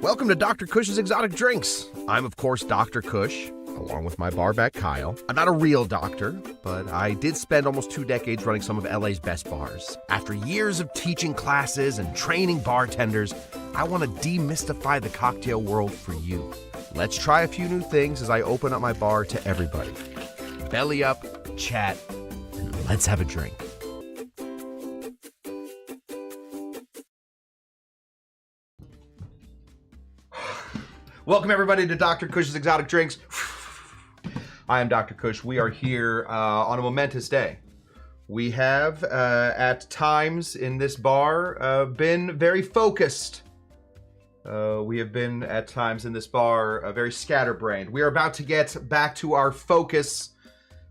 Welcome to Dr. Kush's Exotic Drinks. I'm, of course, Dr. Kush, along with my barback Kyle. I'm not a real doctor, but I did spend almost 2 decades running some of LA's best bars. After years of teaching classes and training bartenders, I want to demystify the cocktail world for you. Let's try a few new things as I open up my bar to everybody. Belly up, chat, and let's have a drink. Welcome, everybody, to Dr. Kush's Exotic Drinks. I am Dr. Kush. We are here on a momentous day. We have, at times in this bar, been very focused. We have been, at times in this bar, very scatterbrained. We are about to get back to our focus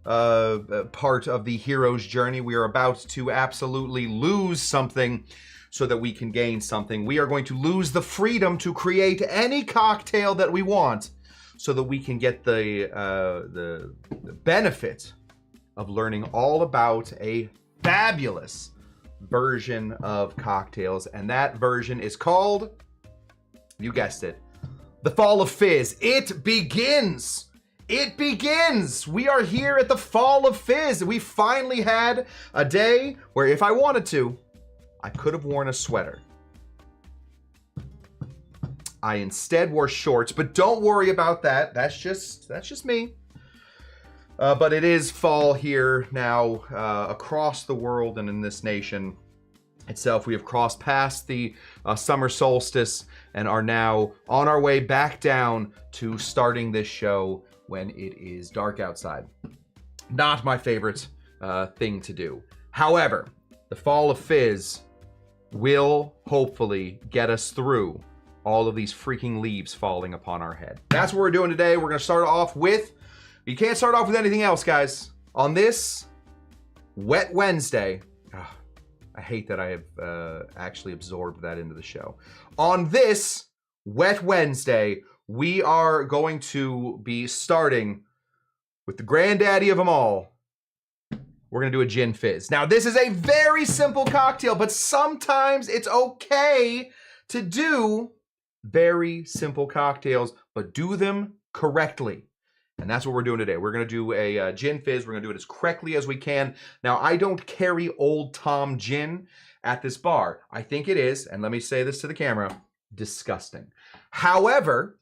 part of the hero's journey. We are about to absolutely lose something so that we can gain something. We are going to lose the freedom to create any cocktail that we want so that we can get the benefit of learning all about a fabulous version of cocktails. And that version is called, you guessed it, the Fall of Fizz. It begins! It begins! We are here at the Fall of Fizz. We finally had a day where if I wanted to, I could have worn a sweater. I instead wore shorts, but don't worry about that. That's just me. But it is fall here now across the world and in this nation itself. We have crossed past the summer solstice and are now on our way back down to starting this show when it is dark outside. Not my favorite thing to do. However, the Fall of Fizz will hopefully get us through all of these freaking leaves falling upon our head. That's what we're doing today. We're going to start off with, you can't start off with anything else, guys. On this Wet Wednesday, I hate that I have actually absorbed that into the show. On this Wet Wednesday, we are going to be starting with the granddaddy of them all. We're going to do a Gin Fizz. Now, this is a very simple cocktail, but sometimes it's okay to do very simple cocktails, but do them correctly. And that's what we're doing today. We're going to do a Gin Fizz. We're going to do it as correctly as we can. Now, I don't carry Old Tom gin at this bar. I think it is, and let me say this to the camera, disgusting. However,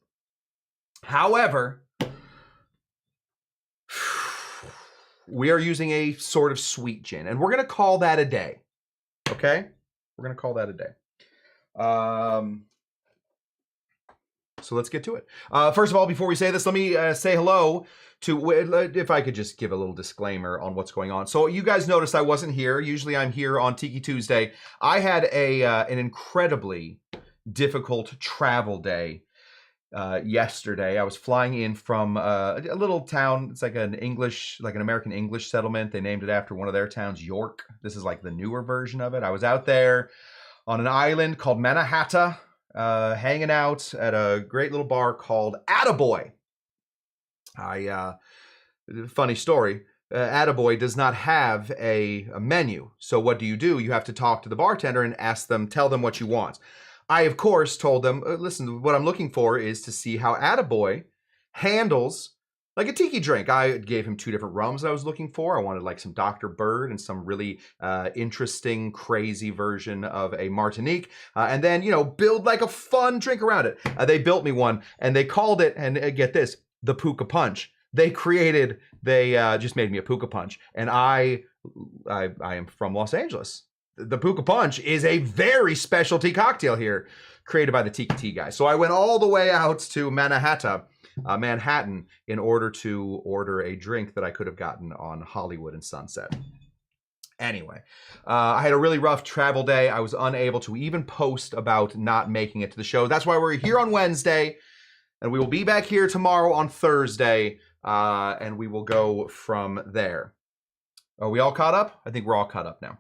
we are using a sort of sweet gin, and we're going to call that a day, okay? We're going to call that a day. So let's get to it. First of all, before we say this, let me say hello to, if I could just give a little disclaimer on what's going on. So you guys noticed I wasn't here. Usually I'm here on Tiki Tuesday. I had an incredibly difficult travel day yesterday. I was flying in from a little town. It's like an American English settlement. They named it after one of their towns, York. This is like the newer version of it. I was out there on an island called Mannahatta, hanging out at a great little bar called Attaboy. Funny story. Attaboy does not have a menu. So what do? You have to talk to the bartender and tell them what you want. I, of course, told them, listen, what I'm looking for is to see how Attaboy handles like a tiki drink. I gave him 2 different rums that I was looking for. I wanted like some Dr. Bird and some really interesting, crazy version of a Martinique. And then, build like a fun drink around it. They built me one and they called it, and get this, the Puka Punch. They just made me a Puka Punch. And I am from Los Angeles. The Puka Punch is a very specialty cocktail here, created by the Tiki Tea guys. So I went all the way out to Manhattan, in order to order a drink that I could have gotten on Hollywood and Sunset. Anyway, I had a really rough travel day. I was unable to even post about not making it to the show. That's why we're here on Wednesday, and we will be back here tomorrow on Thursday, and we will go from there. Are we all caught up? I think we're all caught up now.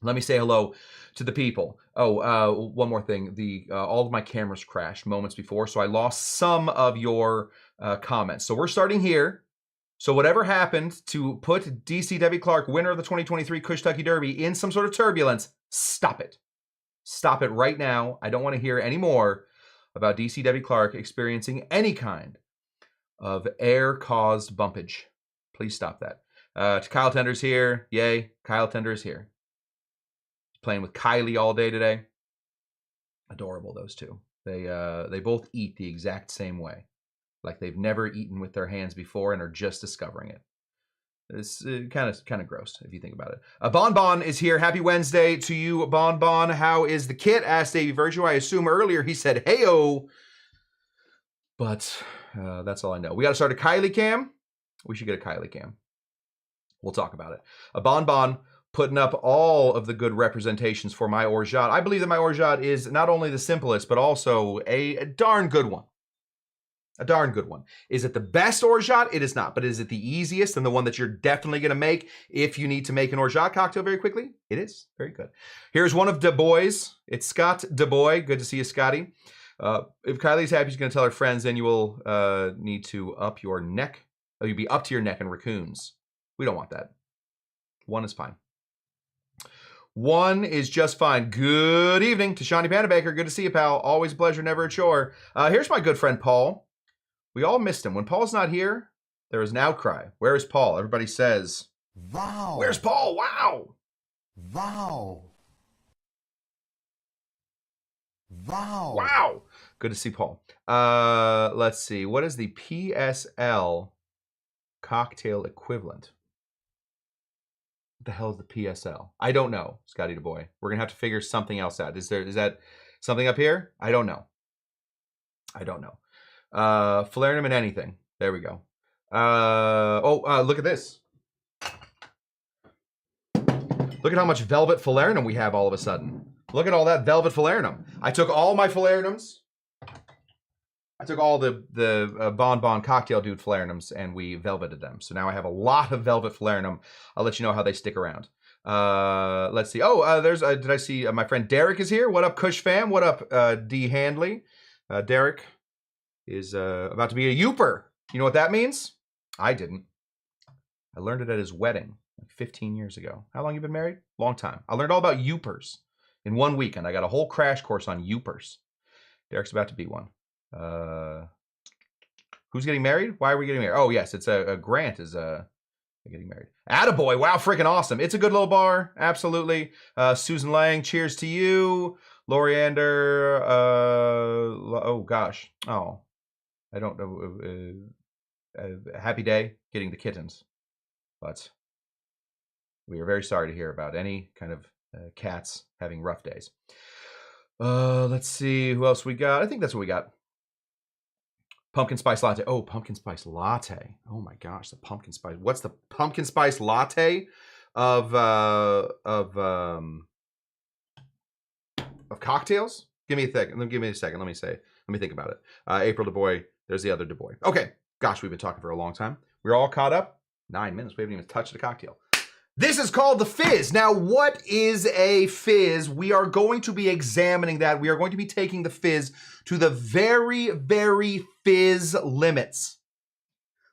Let me say hello to the people. One more thing. All of my cameras crashed moments before, so I lost some of your comments. So we're starting here. So whatever happened to put DC Debbie Clark, winner of the 2023 Kushtucky Derby, in some sort of turbulence, stop it. Stop it right now. I don't want to hear any more about DCW Clark experiencing any kind of air-caused bumpage. Please stop that. Kyle Tender's here. Yay, Kyle Tender is here. Playing with Kylie all day today. Adorable, those two. They both eat the exact same way, like they've never eaten with their hands before and are just discovering it. It's kind of gross if you think about it. Bon Bon is here. Happy Wednesday to you, Bon Bon. How is the kit? Asked Davey Virgil. I assume earlier he said heyo, but that's all I know. We got to start a Kylie cam. We should get a Kylie cam. We'll talk about it. Bon Bon putting up all of the good representations for my orgeat. I believe that my orgeat is not only the simplest, but also a darn good one. A darn good one. Is it the best orgeat? It is not. But is it the easiest and the one that you're definitely going to make if you need to make an orgeat cocktail very quickly? It is. Very good. Here's one of Du Bois. It's Scott Du Bois. Good to see you, Scotty. If Kylie's happy, she's going to tell her friends, then you will need to up your neck. Oh, you'll be up to your neck in raccoons. We don't want that. One is fine. One is just fine. Good evening to Shawnee Panabaker. Good to see you, pal. Always a pleasure, never a chore. Here's my good friend, Paul. We all missed him. When Paul's not here, there is an outcry. Where is Paul? Everybody says, wow. Where's Paul? Wow. Wow. Wow. Wow. Good to see Paul. Let's see. What is the PSL cocktail equivalent? What the hell is the PSL? I don't know, Scotty Du Bois. We're going to have to figure something else out. Is that something up here? I don't know. Falernum and anything. There we go. Look at this. Look at how much velvet falernum we have all of a sudden. Look at all that velvet falernum. I took all my falernums. I took all the Bon Bon Cocktail Dude falernums and we velveted them. So now I have a lot of velvet falernum. I'll let you know how they stick around. Let's see. Did I see my friend Derek is here? What up, Kush fam? What up, D Handley? Derek is about to be a Youper. You know what that means? I didn't. I learned it at his wedding like 15 years ago. How long you been married? Long time. I learned all about Youpers in 1 weekend. I got a whole crash course on Youpers. Derek's about to be one. Who's getting married? Why are we getting married? Oh, yes, it's a Grant is getting married. Attaboy. Wow, freaking awesome. It's a good little bar. Absolutely. Susan Lang, cheers to you. Loriander, oh gosh. Oh, I don't know. Happy day getting the kittens. But we are very sorry to hear about any kind of cats having rough days. Let's see who else we got. I think that's what we got. Pumpkin spice latte. Oh, pumpkin spice latte. Oh my gosh, the pumpkin spice. What's the pumpkin spice latte of cocktails? Give me a second. Let me think about it. April Du Bois. There's the other Du Bois. Okay. Gosh, we've been talking for a long time. We're all caught up. 9 minutes. We haven't even touched the cocktail. This is called the Fizz. Now, what is a Fizz? We are going to be examining that. We are going to be taking the Fizz to the very, very Fizz limits.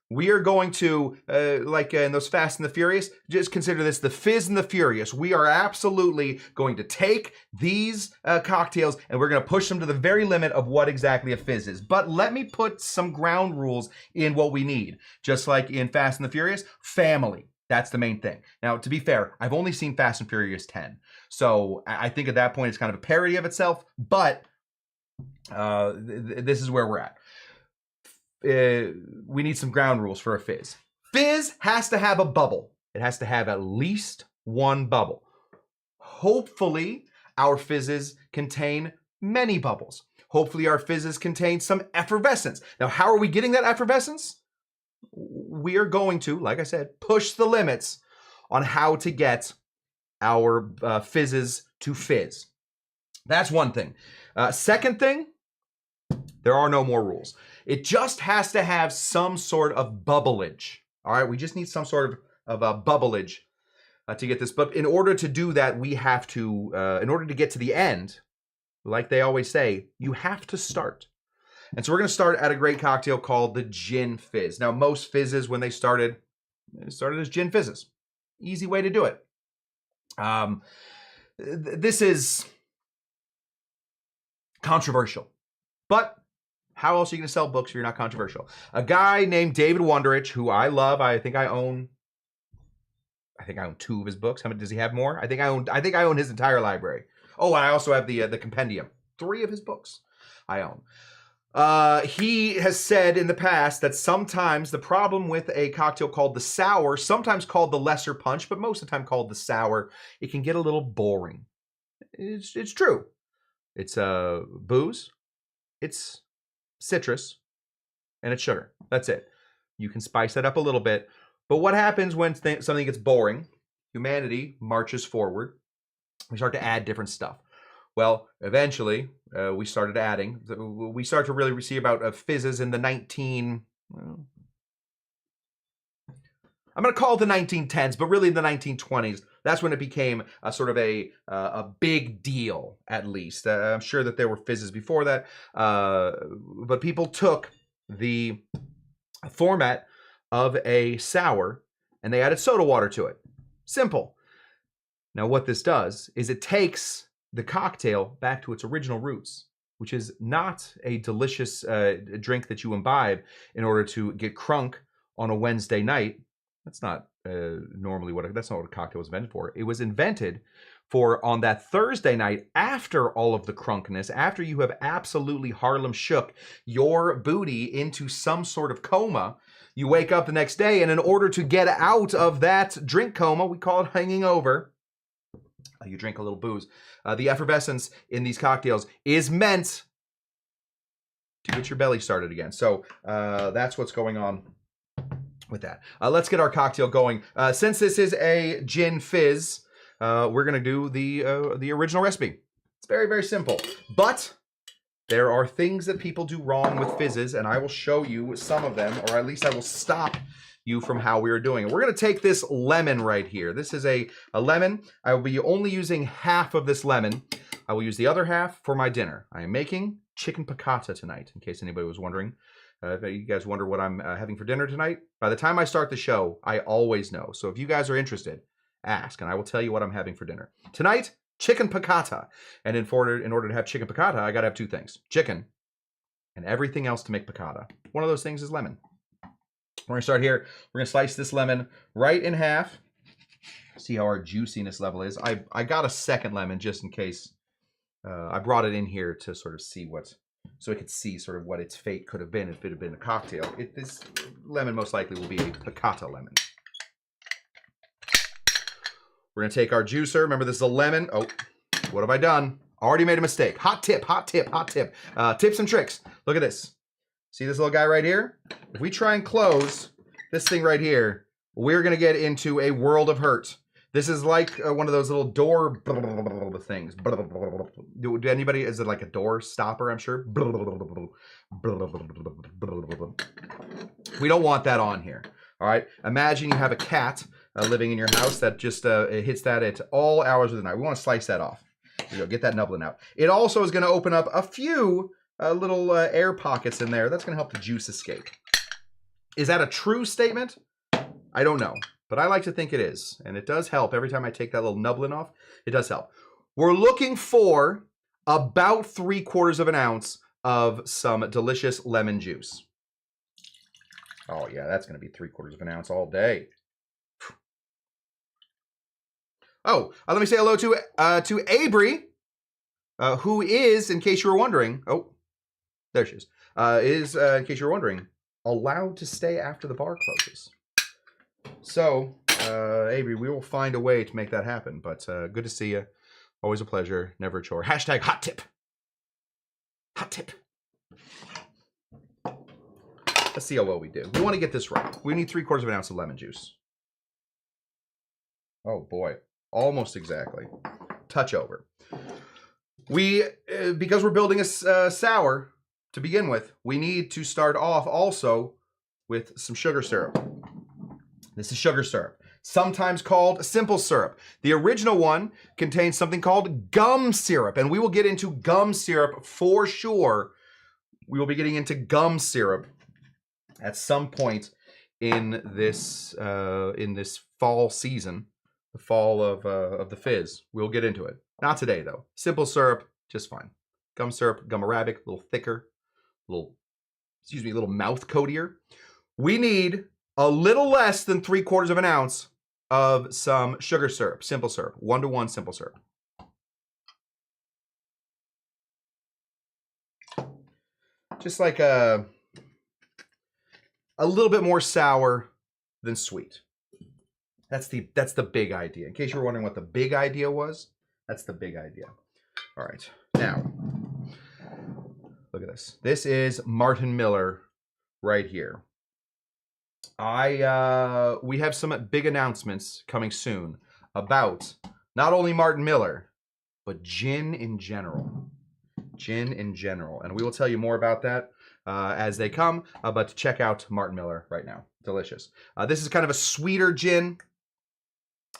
We are going to, like in those Fast and the Furious, just consider this the Fizz and the Furious. We are absolutely going to take these cocktails and we're going to push them to the very limit of what exactly a Fizz is. But let me put some ground rules in what we need. Just like in Fast and the Furious, family. That's the main thing. Now, to be fair, I've only seen Fast and Furious 10. So I think at that point it's kind of a parody of itself, but this is where we're at. We need some ground rules for a Fizz. Fizz has to have a bubble. It has to have at least one bubble. Hopefully, our Fizzes contain many bubbles. Hopefully, our Fizzes contain some effervescence. Now, how are we getting that effervescence? We are going to, like I said, push the limits on how to get our Fizzes to fizz. That's one thing. Second thing, there are no more rules. It just has to have some sort of bubbleage. All right, we just need some sort of a bubbleage to get this. But in order to do that, we have to, in order to get to the end, like they always say, you have to start. And so we're going to start at a great cocktail called the Gin Fizz. Now, most fizzes, when they started as Gin Fizzes. Easy way to do it. This is controversial. But how else are you going to sell books if you're not controversial? A guy named David Wondrich, who I love. I think I own 2 of his books. How many does he have more? I think I own his entire library. Oh, and I also have the compendium. 3 of his books I own. He has said in the past that sometimes the problem with a cocktail called the sour, sometimes called the lesser punch, but most of the time called the sour, it can get a little boring. It's true. It's booze, it's citrus, and it's sugar. That's it. You can spice that up a little bit. But what happens when something gets boring? Humanity marches forward. We start to add different stuff. Well, eventually, we started adding. We started to really see about fizzes in the I'm going to call it the 1910s, but really in the 1920s. That's when it became a sort of a big deal, at least. I'm sure that there were fizzes before that, but people took the format of a sour and they added soda water to it. Simple. Now, what this does is it takes the cocktail back to its original roots, which is not a delicious drink that you imbibe in order to get crunk on a Wednesday night. That's not normally that's not what a cocktail was invented for. It was invented for on that Thursday night after all of the crunkness, after you have absolutely Harlem shook your booty into some sort of coma. You wake up the next day, and in order to get out of that drink coma, we call it hanging over, you drink a little booze. The effervescence in these cocktails is meant to get your belly started again. So that's what's going on with that. Let's get our cocktail going. Since this is a gin fizz, we're going to do the original recipe. It's very, very simple. But there are things that people do wrong with fizzes, and I will show you some of them, or at least I will stop you from how we are doing it. We're going to take this lemon right here. This is a lemon. I will be only using half of this lemon. I will use the other half for my dinner. I am making chicken piccata tonight, in case anybody was wondering. If you guys wonder what I'm having for dinner tonight, by the time I start the show, I always know. So if you guys are interested, ask, and I will tell you what I'm having for dinner. Tonight, chicken piccata. And in order to have chicken piccata, I got to have 2 things. Chicken and everything else to make piccata. One of those things is lemon. We're going to start here. We're going to slice this lemon right in half. See how our juiciness level is. I got a second lemon just in case. I brought it in here to sort of see so I could see sort of what its fate could have been if it had been a cocktail. This lemon most likely will be a piccata lemon. We're going to take our juicer. Remember, this is a lemon. Oh, what have I done? Already made a mistake. Hot tip, hot tip, hot tip. Tips and tricks. Look at this. See this little guy right here? If we try and close this thing right here, we're going to get into a world of hurt. This is like one of those little door things. Do anybody, is it like a door stopper, I'm sure? We don't want that on here. All right. Imagine you have a cat living in your house that just hits that at all hours of the night. We want to slice that off. There you go. Get that nubbin out. It also is going to open up a few little air pockets in there. That's going to help the juice escape. Is that a true statement? I don't know, but I like to think it is. And it does help. Every time I take that little nubbin off, it does help. We're looking for about 3/4 of an ounce of some delicious lemon juice. Oh yeah, that's going to be 3/4 of an ounce all day. Oh, let me say hello to Abri, who is, in case you were wondering, oh, there she is, in case you were wondering, allowed to stay after the bar closes. So, Abri, we will find a way to make that happen, but good to see you. Always a pleasure, never a chore. Hashtag hot tip. Hot tip. Let's see how well we do. We want to get this right. We need 3/4 of an ounce of lemon juice. Oh boy, almost exactly. Touch over. We, because we're building a sour to begin with, we need to start off also with some sugar syrup. This is sugar syrup, sometimes called simple syrup. The original one contains something called gum syrup, and we will get into gum syrup for sure. We will be getting into gum syrup at some point in this fall season, the fall of the fizz. We'll get into it. Not today though. Simple syrup, just fine. Gum syrup, gum arabic, a little thicker, little mouth coatier. We need a little less than 3/4 of an ounce of some sugar syrup, simple syrup, 1-to-1 simple syrup. Just like a little bit more sour than sweet. That's the big idea. In case you were wondering what the big idea was, that's the big idea. All right, now look at this. This is Martin Miller right here. We have some big announcements coming soon about not only Martin Miller, but gin in general. Gin in general. And we will tell you more about that as they come, but check out Martin Miller right now. Delicious. This is kind of a sweeter gin.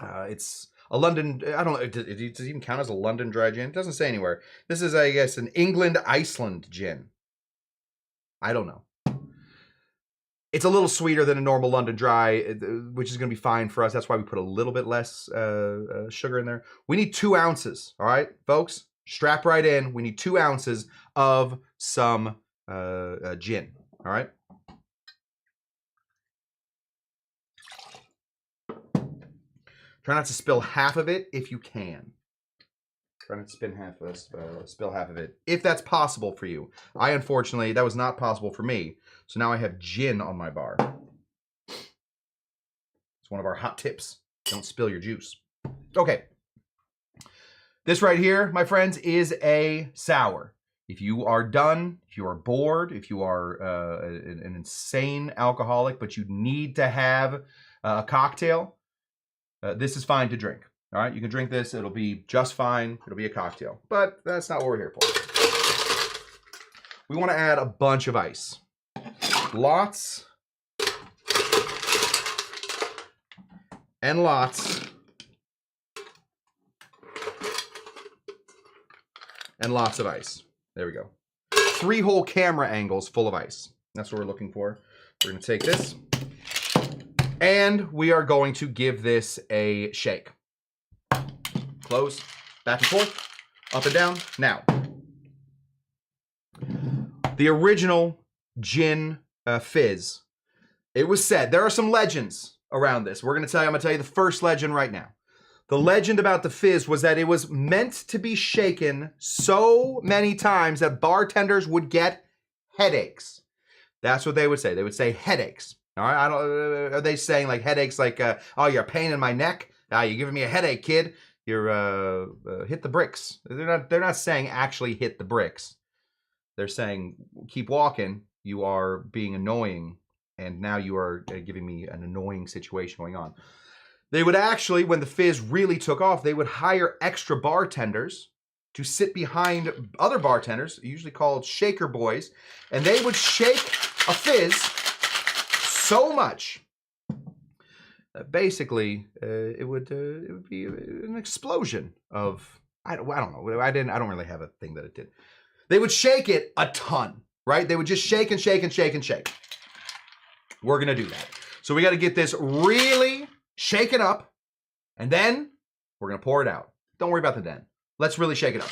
It's a London, I don't know, does it even count as a London dry gin? It doesn't say anywhere. This is, I guess, an England-Iceland gin. I don't know. It's a little sweeter than a normal London dry, which is going to be fine for us. That's why we put a little bit less sugar in there. We need 2 ounces, all right, folks? Strap right in. We need 2 ounces of some gin, all right? Try not to spill half of it if you can. Try not to spill half of it, if that's possible for you. Unfortunately, that was not possible for me. So now I have gin on my bar. It's one of our hot tips. Don't spill your juice. Okay. This right here, my friends, is a sour. If you are done, if you are bored, if you are an insane alcoholic, but you need to have a cocktail, this is fine to drink. All right, you can drink this. It'll be just fine. It'll be a cocktail. But that's not what we're here for. We want to add a bunch of ice. Lots and lots and lots of ice. There we go. 3 whole camera angles full of ice. That's what we're looking for. We're going to take this and we are going to give this a shake. Close, back and forth, up and down. Now, the original gin fizz, it was said, there are some legends around this. I'm going to tell you the first legend right now. The legend about the fizz was that it was meant to be shaken so many times that bartenders would get headaches. That's what they would say. They would say headaches. All right, are they saying like headaches like, oh, you're a pain in my neck? You're giving me a headache, kid. You're hit the bricks. They're not saying actually hit the bricks. They're saying keep walking. You are being annoying, and now you are giving me an annoying situation going on. They would actually, when the fizz really took off, they would hire extra bartenders to sit behind other bartenders, usually called shaker boys, and they would shake a fizz so much that basically it would be an explosion of I don't know. I don't really have a thing that it did. They would shake it a ton, right? They would just shake and shake and shake and shake. We're gonna do that. So we got to get this really shaken up, and then we're gonna pour it out. Don't worry about the then. Let's really shake it up.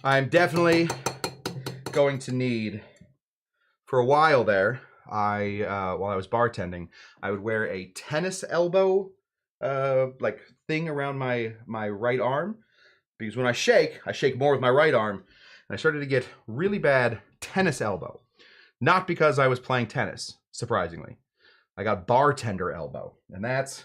I'm definitely going to need, for a while there, while I was bartending, I would wear a tennis elbow like thing around my right arm, because when I shake more with my right arm, and I started to get really bad tennis elbow. Not because I was playing tennis, surprisingly. I got bartender elbow, and that's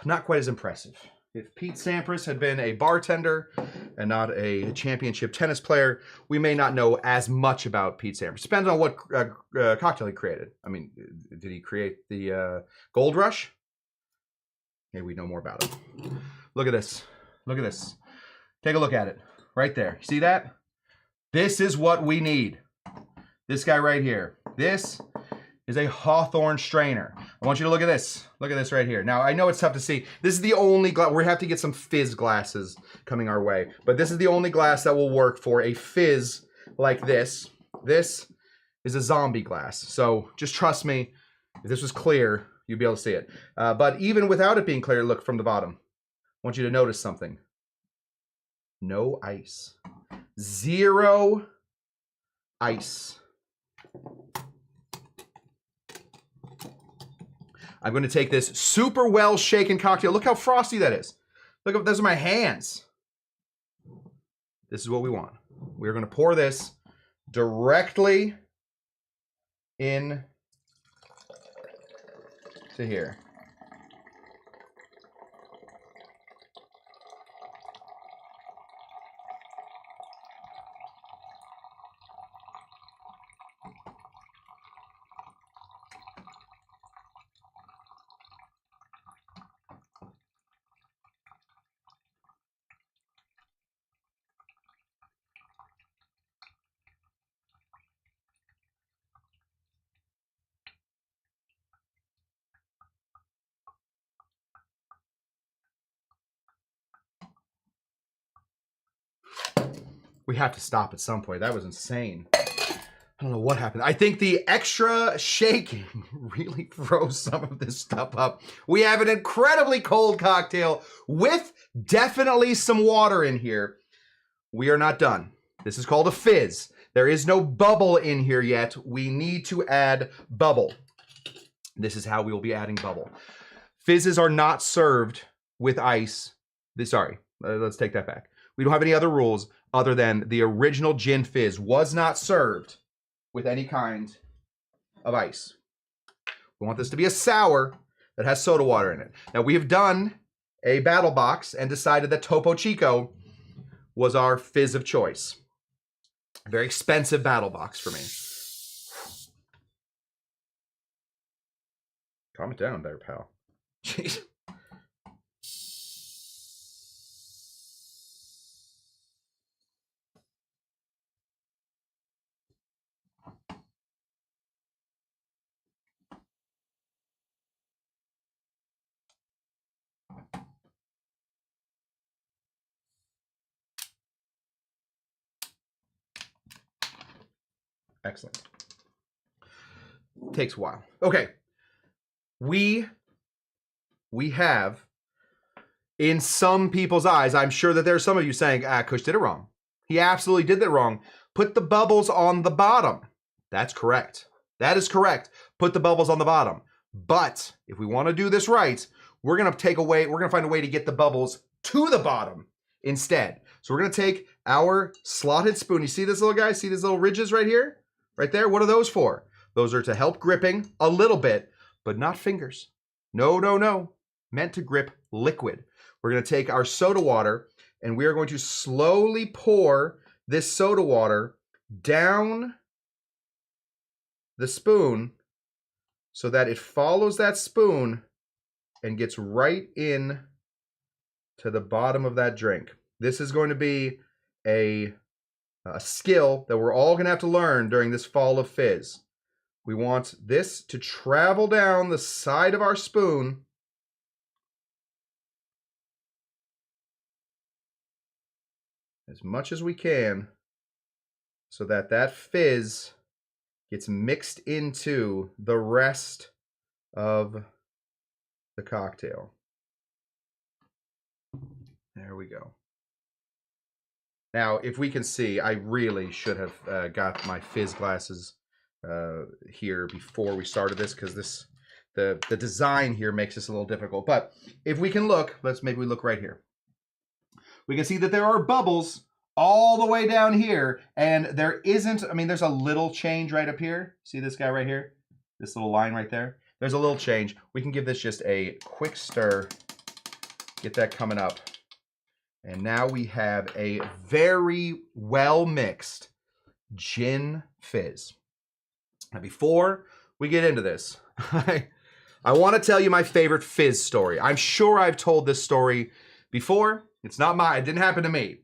not quite as impressive. If Pete Sampras had been a bartender and not a championship tennis player, we may not know as much about Pete Sampras. Depends on what cocktail he created. I mean, did he create the Gold Rush? Maybe we know more about it. Look at this. Look at this. Take a look at it. Right there. See that? This is what we need. This guy right here. This is a Hawthorne strainer. I want you to look at this. Look at this right here. Now, I know it's tough to see. This is the only glass. We have to get some fizz glasses coming our way. But this is the only glass that will work for a fizz like this. This is a zombie glass. So just trust me. If this was clear, you'd be able to see it. But even without it being clear, look from the bottom. I want you to notice something. No ice. Zero ice. I'm going to take this super well shaken cocktail. Look how frosty that is. Look, those are my hands. This is what we want. We're going to pour this directly in to here. We have to stop at some point. That was insane. I don't know what happened. I think the extra shaking really froze some of this stuff up. We have an incredibly cold cocktail with definitely some water in here. We are not done. This is called a fizz. There is no bubble in here yet. We need to add bubble. This is how we will be adding bubble. Fizzes are not served with ice. Sorry, let's take that back. We don't have any other rules other than the original Gin Fizz was not served with any kind of ice. We want this to be a sour that has soda water in it. Now, we have done a battle box and decided that Topo Chico was our fizz of choice. A very expensive battle box for me. Calm it down there, pal. Jeez. Excellent. Takes a while. Okay. We have, in some people's eyes, I'm sure that there are some of you saying, Kush did it wrong. He absolutely did that wrong. Put the bubbles on the bottom. That's correct. That is correct. Put the bubbles on the bottom. But if we want to do this right, we're going to find a way to get the bubbles to the bottom instead. So we're going to take our slotted spoon. You see this little guy? See these little ridges right here? Right there? What are those for? Those are to help gripping a little bit, but not fingers. No, no, no. Meant to grip liquid. We're going to take our soda water and we are going to slowly pour this soda water down the spoon so that it follows that spoon and gets right in to the bottom of that drink. This is going to be a skill that we're all going to have to learn during this fall of fizz. We want this to travel down the side of our spoon as much as we can so that that fizz gets mixed into the rest of the cocktail. There we go. Now, if we can see, I really should have got my fizz glasses here before we started this, because the design here makes this a little difficult. But if we can look, maybe we look right here. We can see that there are bubbles all the way down here, and there isn't, I mean, there's a little change right up here. See this guy right here? This little line right there? There's a little change. We can give this just a quick stir. Get that coming up. And now we have a very well-mixed gin fizz. Now, before we get into this, I want to tell you my favorite fizz story. I'm sure I've told this story before. It's not mine. It didn't happen to me.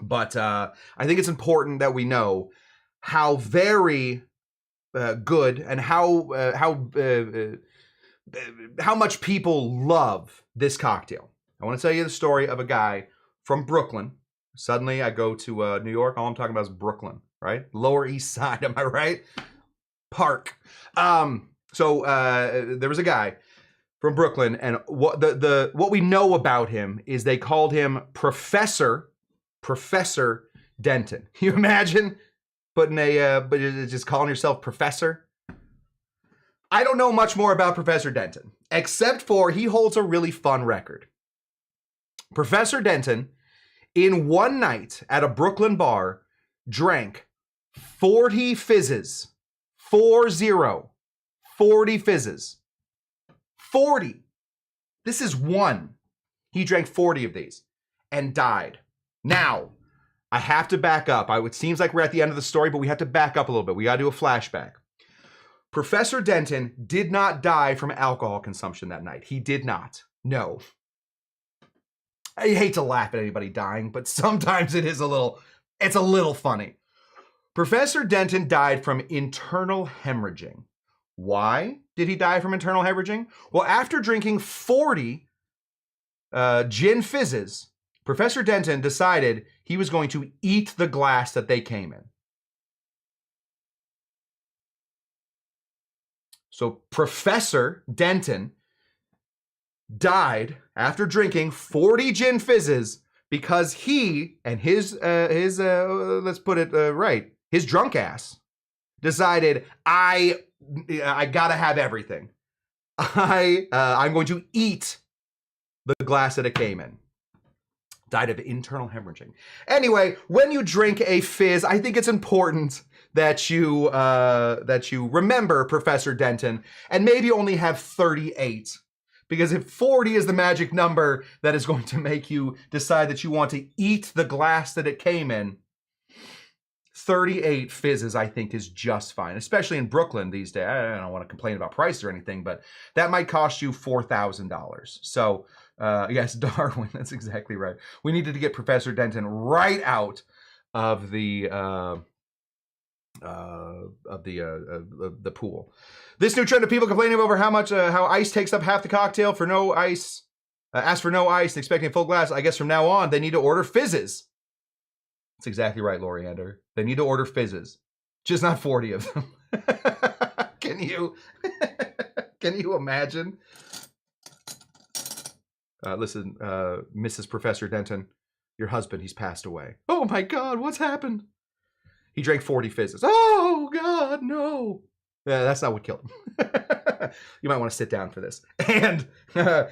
But I think it's important that we know how very good and how much people love this cocktail. I want to tell you the story of a guy from Brooklyn. Suddenly I go to New York. All I'm talking about is Brooklyn, right? Lower East Side, am I right? Park. So there was a guy from Brooklyn, and what we know about him is they called him Professor Denton. You imagine putting but just calling yourself Professor? I don't know much more about Professor Denton, except for he holds a really fun record. Professor Denton, in one night at a Brooklyn bar, drank 40 fizzes. 40 fizzes. 40. This is one. He drank 40 of these and died. Now, I have to back up. It seems like we're at the end of the story, but we have to back up a little bit. We got to do a flashback. Professor Denton did not die from alcohol consumption that night. He did not. No. I hate to laugh at anybody dying, but sometimes it's a little funny. Professor Denton died from internal hemorrhaging. Why did he die from internal hemorrhaging? Well, after drinking 40 gin fizzes, Professor Denton decided he was going to eat the glass that they came in. So Professor Denton died after drinking 40 gin fizzes because he and his let's put it right, his drunk ass decided I gotta have everything. I'm going to eat the glass that it came in. Died of internal hemorrhaging. Anyway, when you drink a fizz, I think it's important that you remember Professor Denton and maybe only have 38. Because if 40 is the magic number that is going to make you decide that you want to eat the glass that it came in, 38 fizzes, I think, is just fine, especially in Brooklyn these days. I don't want to complain about price or anything, but that might cost you $4,000. So, yes, Darwin, that's exactly right. We needed to get Professor Denton right out of the pool. This new trend of people complaining over how ice takes up half the cocktail for no ice, ask for no ice and expecting a full glass. I guess from now on they need to order fizzes. That's exactly right, Loriander. They need to order fizzes, just not 40 of them. Can you imagine? Listen, Mrs. Professor Denton, your husband, he's passed away. Oh my God, what's happened? He drank 40 fizzes. Oh God, no. That's not what killed him. You might want to sit down for this. And I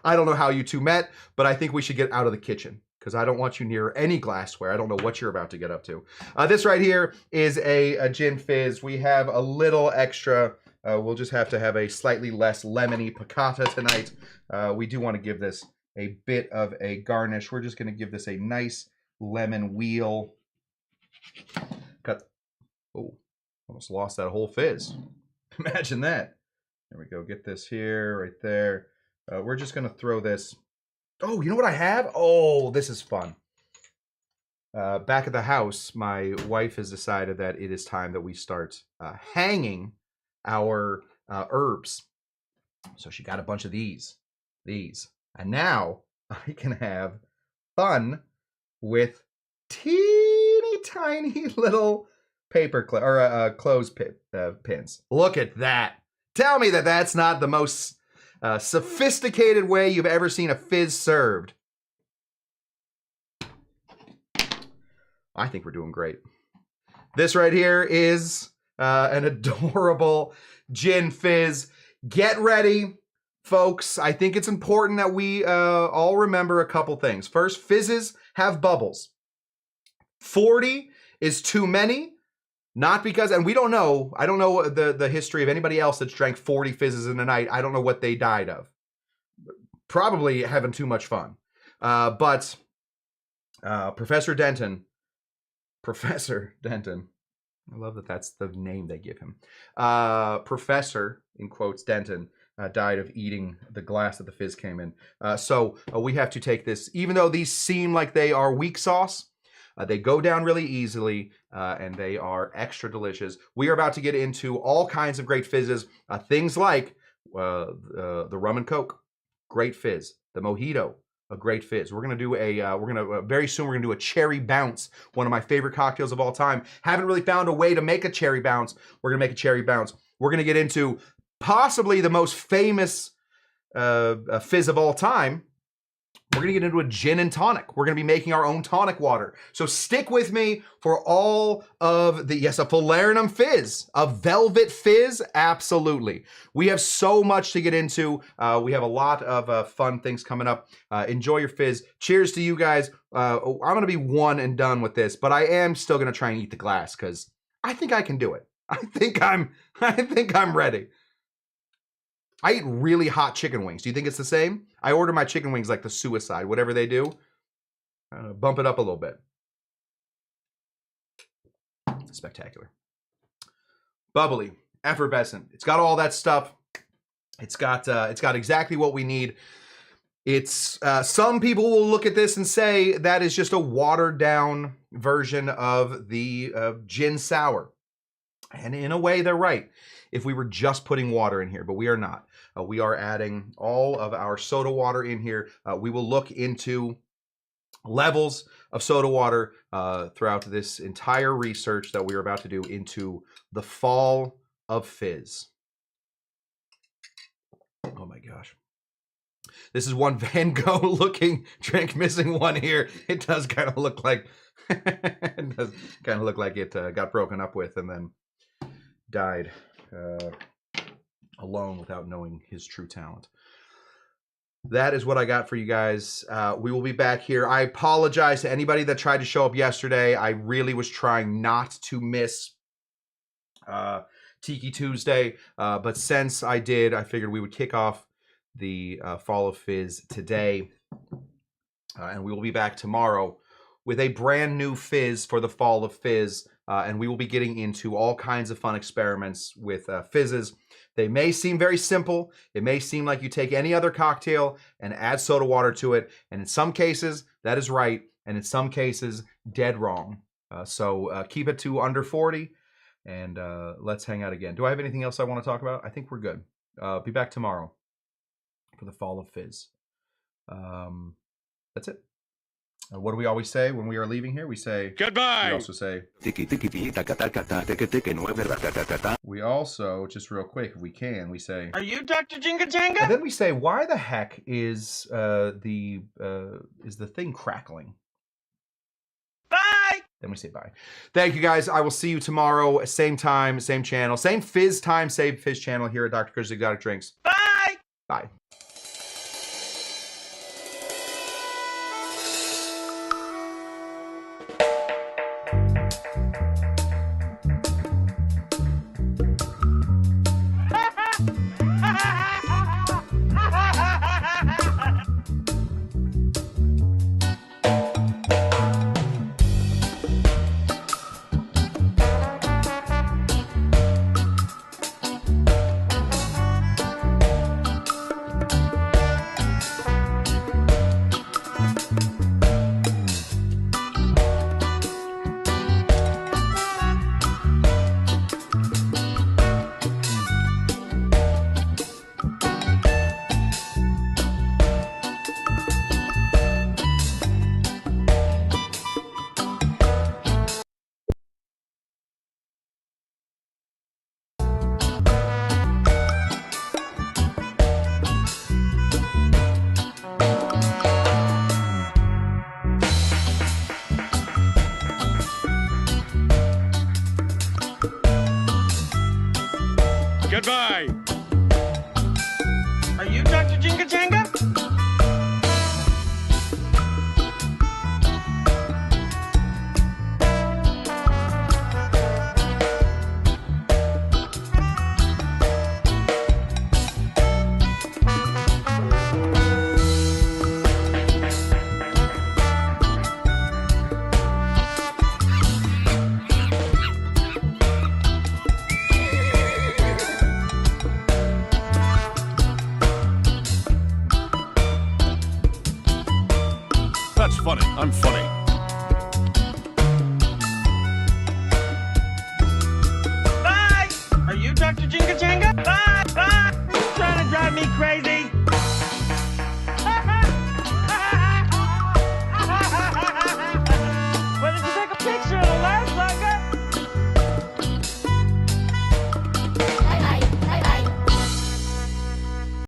don't know how you two met, but I think we should get out of the kitchen because I don't want you near any glassware. I don't know what you're about to get up to. This right here is a gin fizz. We have a little extra. We'll just have to have a slightly less lemony piccata tonight. We do want to give this a bit of a garnish. We're just going to give this a nice lemon wheel. Cut. Oh, almost lost that whole fizz. Imagine that. There we go. Get this here, right there. We're just going to throw this. Oh, you know what I have? Oh, this is fun. Back at the house, my wife has decided that it is time that we start hanging our herbs. So she got a bunch of these. And now I can have fun with teeny tiny little paper clip or clothes pins. Look at that. Tell me that that's not the most sophisticated way you've ever seen a fizz served. I think we're doing great. This right here is an adorable gin fizz. Get ready, folks. I think it's important that we all remember a couple things. First, fizzes have bubbles. 40 is too many. Not because, and we don't know, I don't know the history of anybody else that's drank 40 fizzes in a night. I don't know what they died of. probably having too much fun. But Professor Denton, I love that that's the name they give him. Professor, in quotes, Denton, died of eating the glass that the fizz came in. So we have to take this, even though these seem like they are weak sauce, they go down really easily, and they are extra delicious. We are about to get into all kinds of great fizzes, things like the rum and coke, great fizz. The mojito, a great fizz. We're gonna do very soon we're gonna do a cherry bounce, one of my favorite cocktails of all time. Haven't really found a way to make a cherry bounce. We're gonna make a cherry bounce. We're gonna get into possibly the most famous fizz of all time. We're gonna get into a gin and tonic. We're gonna be making our own tonic water. So stick with me for all of the, yes, a falernum fizz, a velvet fizz, absolutely. We have so much to get into. We have a lot of fun things coming up. Enjoy your fizz. Cheers to you guys. I'm gonna be one and done with this, but I am still gonna try and eat the glass because I think I can do it. I think I'm ready. I eat really hot chicken wings. Do you think it's the same? I order my chicken wings like the suicide, whatever they do. Bump it up a little bit. Spectacular. Bubbly, effervescent. It's got all that stuff. It's got exactly what we need. It's some people will look at this and say that is just a watered down version of the gin sour. And in a way, they're right. If we were just putting water in here, but we are not. We are adding all of our soda water in here. We will look into levels of soda water throughout this entire research that we're about to do into the fall of fizz. Oh my gosh. This is one Van Gogh looking drink, missing one here. It does kind of look like it does kind of look like it got broken up with and then died alone without knowing his true talent. That is what I got for you guys. We will be back here. I apologize to anybody that tried to show up yesterday. I really was trying not to miss Tiki Tuesday, but since I did, I figured we would kick off the Fall of Fizz today, and we will be back tomorrow with a brand new fizz for the Fall of Fizz. And we will be getting into all kinds of fun experiments with fizzes. They may seem very simple. It may seem like you take any other cocktail and add soda water to it. And in some cases, that is right. And in some cases, dead wrong. So keep it to under 40 and let's hang out again. Do I have anything else I want to talk about? I think we're good. Be back tomorrow for the Fall of Fizz. That's it. What do we always say when we are leaving here? We say goodbye. We also say we also, just real quick, if we can, we say, are you Dr. Jinga Janga? And then we say, why the heck is the thing crackling? Bye. Then we say bye. Thank you guys. I will see you tomorrow, same time, same channel, same fizz time, same fizz channel here at Dr. Chris Exotic Drinks. Bye. Bye. Goodbye. Are you Dr. Jinga Janga? funny. I'm funny.